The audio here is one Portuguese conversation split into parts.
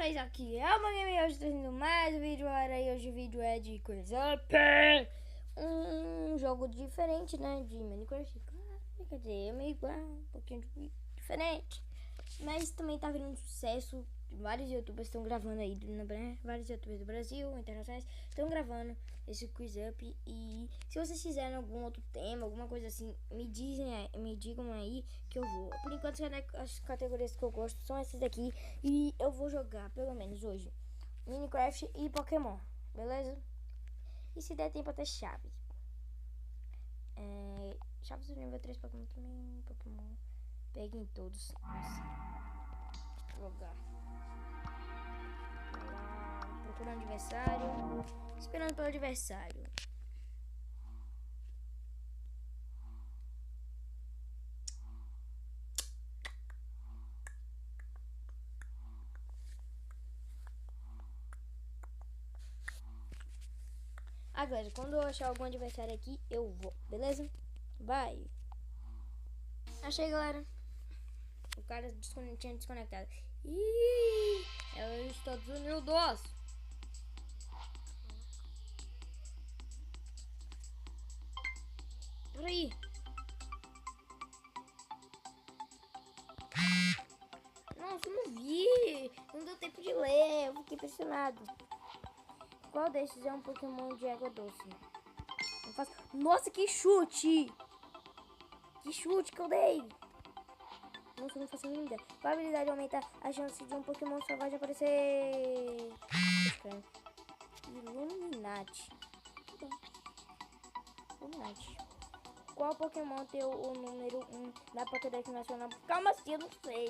mas aqui é uma game hoje trazendo mais um vídeo. Hoje o vídeo é de Coisa Up, um jogo diferente, né, de Minecraft. Quer dizer, é meio igual, um pouquinho diferente, mas também tá virando sucesso. Vários youtubers estão gravando aí, né? Vários youtubers do Brasil, internacionais, estão gravando esse Quiz Up. E se vocês fizerem algum outro tema, alguma coisa assim, me digam aí que eu vou. Por enquanto, as categorias que eu gosto são essas daqui. E eu vou jogar, pelo menos hoje, Minecraft e Pokémon, beleza? E se der tempo até Chaves. Chaves do nível 3, Pokémon também, Pokémon. Peguem todos. Nossa. Jogar. Procurando adversário. Esperando pelo adversário. Galera, quando eu achar algum adversário aqui, eu vou, beleza? Vai. Achei, galera. O cara tinha desconectado. Ih, é os Estados Unidos. Peraí. Nossa, não vi. Não deu tempo de ler. Eu fiquei impressionado. Qual desses é um Pokémon de água doce? Eu faço... Nossa, que chute! Que chute que eu dei! Nossa, não faço nenhuma ideia. Qual habilidade aumenta a chance de um Pokémon selvagem aparecer? Illuminati. Illuminati. Qual Pokémon tem o número 1 na Pokédex Nacional? Calma assim, eu não sei.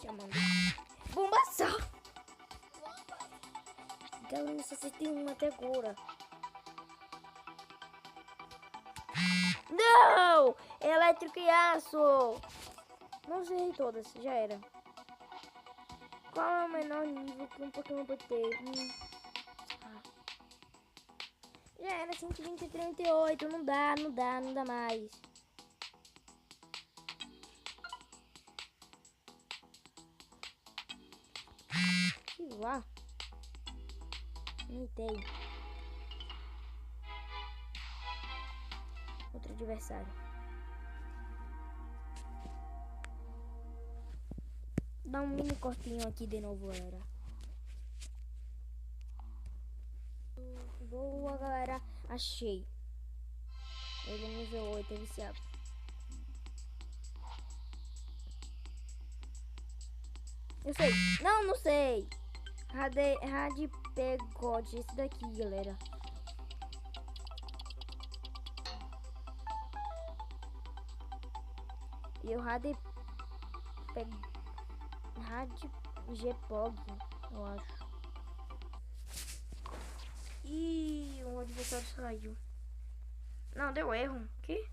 Chamando. Bombação! Galera, só tem uma até agora. Não! Elétrico e aço! Não sei todas, já era. Qual é o menor nível que um Pokémon pode ter? Já era 120 e 38, não dá mais. Que lá? Imitei. Outro adversário. Dá um mini corpinho aqui de novo, galera. Boa, galera. Achei. Ele é nível 8, é viciado. Eu sei. Não sei. Radipegode. Esse daqui, galera. E o Radipeg, eu acho. Ih, o adversário saiu. Não, deu erro. Que?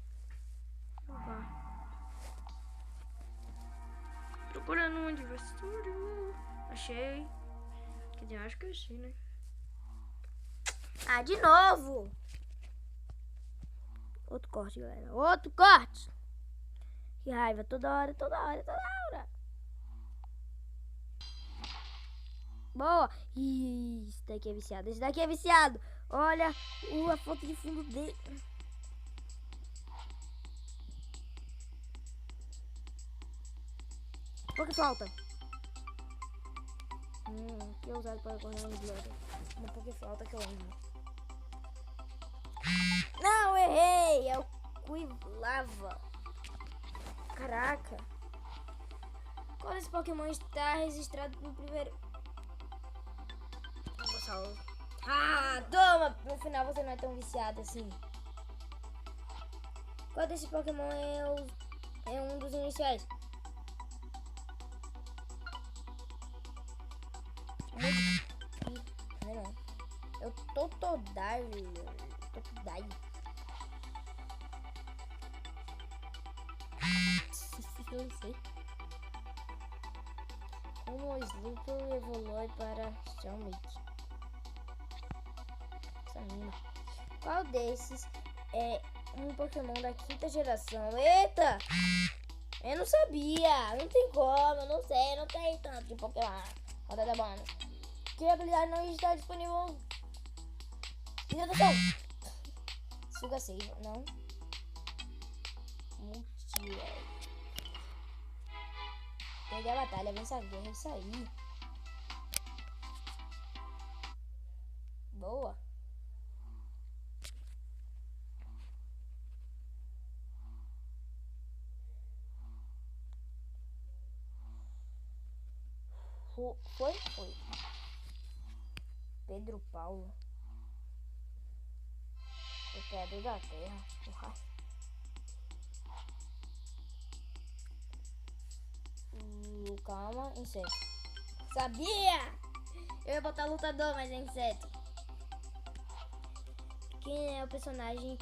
Procurando um adversário. Achei. Quer dizer, acho que eu achei, né? Ah, de novo! Outro corte, galera. Outro corte! Que raiva, toda hora. Boa! Ih, esse daqui é viciado. Olha a foto de fundo dele. Por que falta? Que é usado para correr no bloco. Uma por que falta que eu amo. Não, errei! É o Quiblava. Caraca. Qual desse Pokémon está registrado no primeiro... Ah, toma! No final você não é tão viciado assim. Qual desse Pokémon é um dos iniciais? Não. É o Totodile. Eu não sei. Como o Slipper evolui para Shelmet? Qual desses é um Pokémon da 5ª geração? Eita! Eu não sabia. Não tem como, eu não sei. Não tem tanto de Pokémon. Rodada bônus. Que habilidade não está disponível? Hidratação. Suga save. Não. Multi. Perder a batalha. Vence a guerra. Isso aí. Boa. Foi? Pedro Paulo. O Pedro da Terra. Calma, inseto. Sabia! Eu ia botar lutador, mas é inseto. Quem é o personagem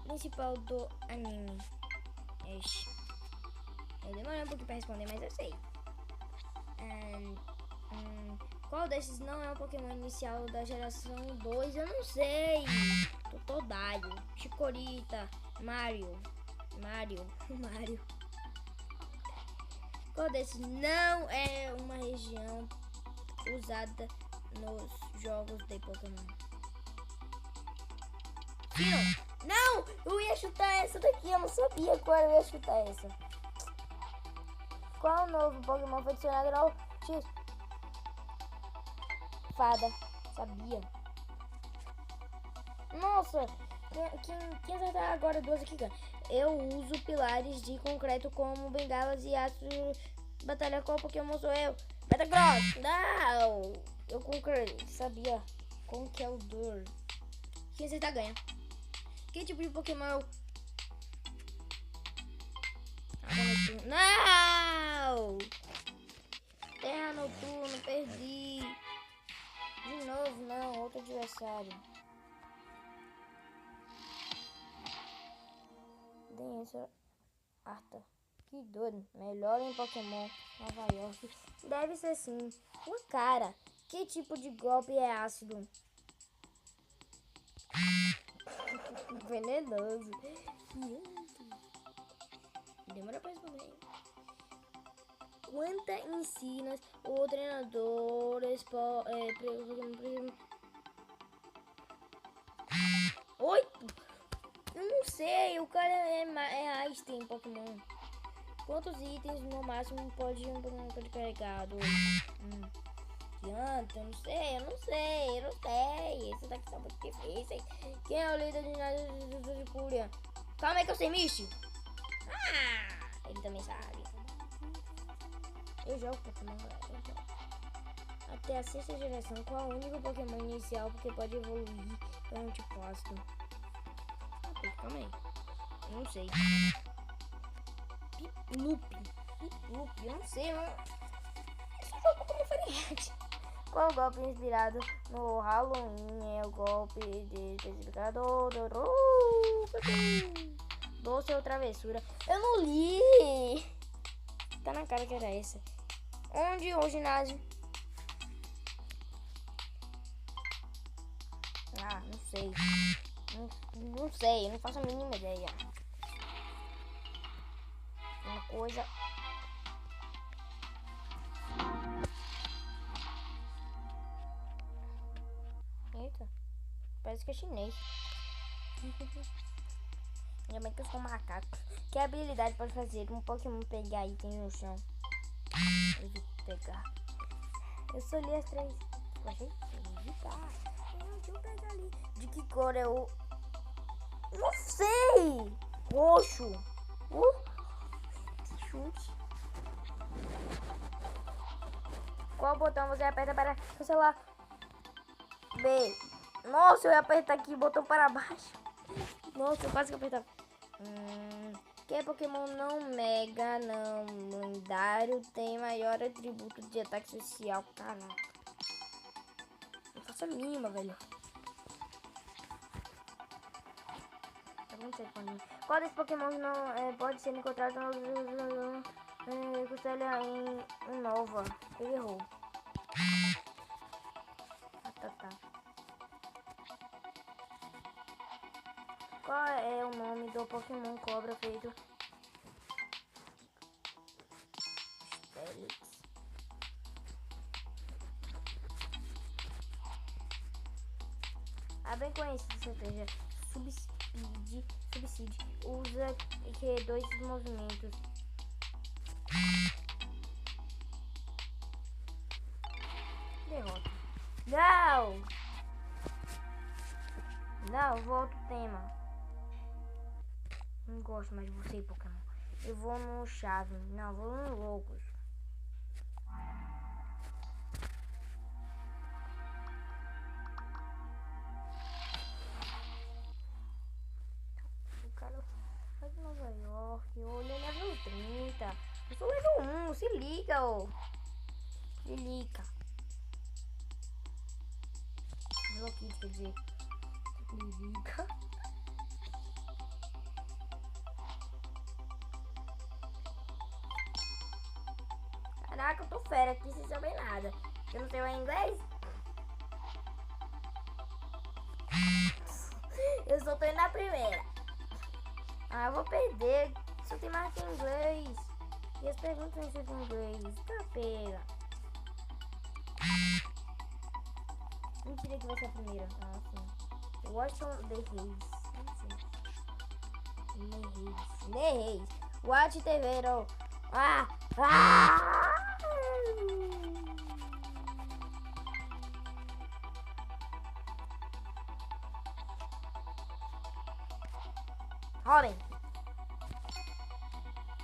principal do anime? Ash. Eu demorei um pouquinho pra responder, mas eu sei. Qual desses não é o Pokémon inicial da geração 2? Eu não sei. Totodile, Chikorita, Mario. Qual desses não é uma região usada nos jogos de Pokémon? Não! Eu ia chutar essa daqui. Eu não sabia qual eu ia chutar essa. Qual novo Pokémon foi adicionado ao X? Fada. Sabia. Nossa. Quem acertar agora duas aqui, cara? Eu uso pilares de concreto como bengalas e astros. Batalha com Pokémon sou eu. Metagross. Não. Eu concretei. Sabia. Conkeldurr. Quem acertar ganha. Que tipo de Pokémon é o... Não! Terra Noturno, perdi. De novo, não, outro adversário. Densa Arta. Que doido. Melhor em Pokémon Nova York. Deve ser sim. Uma cara. Que tipo de golpe é ácido? Venenoso. Demora pra responder. Quanta ensinas o treinador 8? Eu não sei, o cara é Einstein Pokémon. Quantos itens no máximo pode um Pokémon carregar? 2. Eu não sei. Esse daqui tá muito difícil. Quem é o líder de ginásio de Fúria? Calma aí que eu sei, Michi. Ele também sabe. Eu jogo Pokémon, galera. Até a 6ª geração, qual é o único Pokémon inicial porque pode evoluir para um tipo ácido? Calma aí. Eu não sei. Piplup. Eu não sei, não. Esse jogo como diferente. Qual golpe inspirado no Halloween é o golpe de especificador doce ou travessura? Eu não li. Tá na cara que era essa. Onde o ginásio? Não sei. Não sei, não faço a mínima ideia. Uma coisa. Eita, parece que é chinês. Ainda bem que eu sou um macaco. Que habilidade pode fazer um Pokémon pegar item no chão? Pegar. Eu só li as 3. Achei? Evitar. Deixa eu pegar ali. De que cor é o... Não sei! Roxo. Chute. Qual botão você aperta para cancelar? B. Nossa, eu ia apertar aqui o botão para baixo. Nossa, eu quase que apertava. Que Pokémon não mega, não lendário, tem maior atributo de ataque especial? Caraca. Não faço a mínima, velho. Qual desses Pokémon não pode ser encontrado no Costela em Nova? Ele errou. Tá. Qual é o nome do Pokémon Cobra feito? Steelix. A bem conhecida estratégia Subside usa que dois movimentos. Derrota. Não! Não, volta o tema. Não gosto mais de você, Pokémon. Eu vou no chave. Não, vou no loucos. O cara vai de Nova York. Olha, ele é level 30. Eu sou level 1. Se liga, ô. Se liga. Hello Kitty, quer dizer. Se liga. Caraca, eu tô fera aqui sem saber nada. Eu não sei mais inglês. Eu só tô indo na primeira. Ah, eu vou perder. Só tem mais que inglês. E as perguntas não sei em inglês. Tá pega. Mentira que vai ser a primeira. Ah, sim. Washington The Reis. The Reis. Watch TV. Ah! Ah! Robin.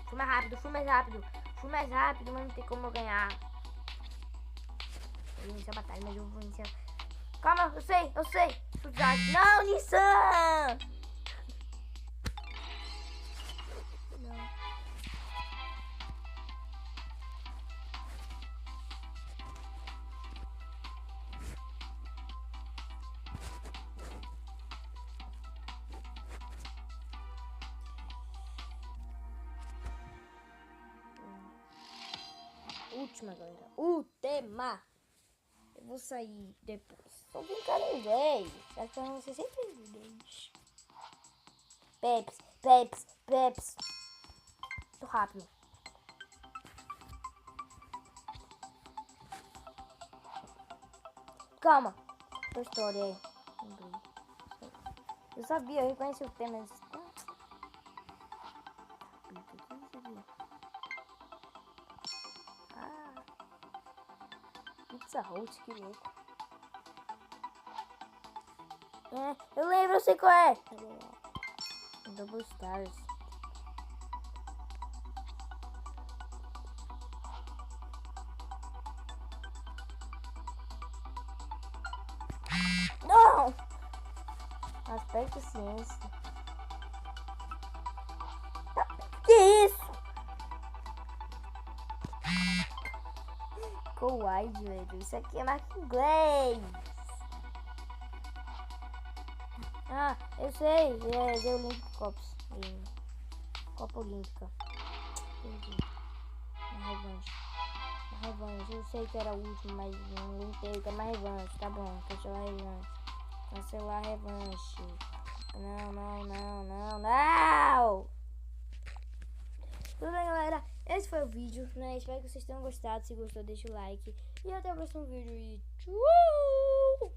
Fui mais rápido, fui mais rápido. Fui mais rápido, mas não tem como eu ganhar. Eu vou iniciar a batalha, mas eu vou iniciar. Calma, eu sei. Não, Nissan! Não. Última, galera. Última. Eu vou sair depois. Tô brincando em inglês. Tá falando você sempre em inglês. Peps. Tô rápido. Calma. Tua história aí. Eu sabia, eu reconheci o tema. Pizza Hut, que louco. É, eu lembro, eu sei qual é. Double Stars. Não! Aspecto ciência. Que isso? Wide, velho. Isso aqui é mais que inglês. Ah, eu sei. É The Olympic Cops. Copa Olímpica. Entendi. Uma revanche. Eu sei que era o último, mas não aguentei. Que é mais revanche. Tá bom. Cancelar a revanche. Cancelar a revanche. Não! Tudo bem, galera? Esse foi o vídeo, né? Espero que vocês tenham gostado. Se gostou, deixa o like. E até o próximo vídeo. E tchau!